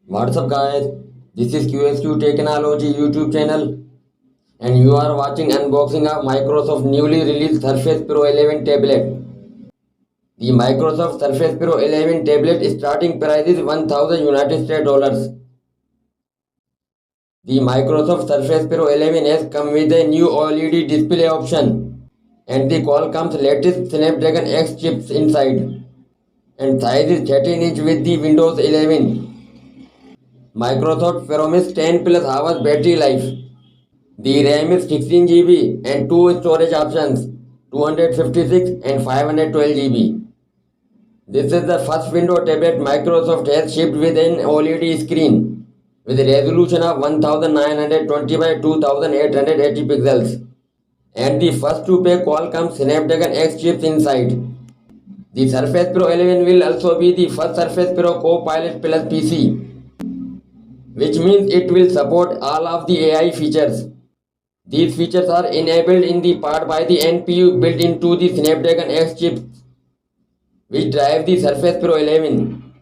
What's up guys? This is QSQ Technology YouTube channel and you are watching unboxing of Microsoft newly released Surface Pro 11 tablet. The Microsoft Surface Pro 11 tablet starting price is 1000 United States dollars. The Microsoft Surface Pro 11 has come with a new OLED display option and the Qualcomm's latest Snapdragon X chips inside and size is 13-inch with the Windows 11. Microsoft promised 10 plus hours battery life. The RAM is 16 GB and two storage options 256 and 512 GB. This is the first Windows tablet Microsoft has shipped with an OLED screen with a resolution of 1920 by 2880 pixels and the first to pay Qualcomm Snapdragon X chips inside. The Surface Pro 11 will also be the first Surface Pro Copilot Plus PC, which means it will support all of the AI features. These features are enabled in the part by the NPU built into the Snapdragon X chip, which drive the Surface Pro 11.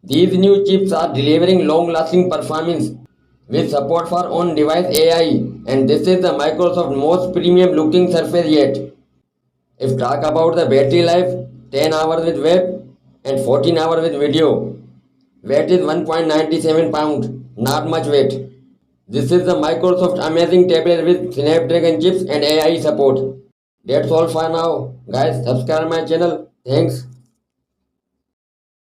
These new chips are delivering long-lasting performance with support for on-device AI, and this is the Microsoft most premium-looking Surface yet. If talk about the battery life, 10 hours with web and 14 hours with video. Weight is 1.97 pounds, not much weight. This is the Microsoft amazing tablet with Snapdragon chips and AI support. That's all for now. Guys, subscribe my channel. Thanks.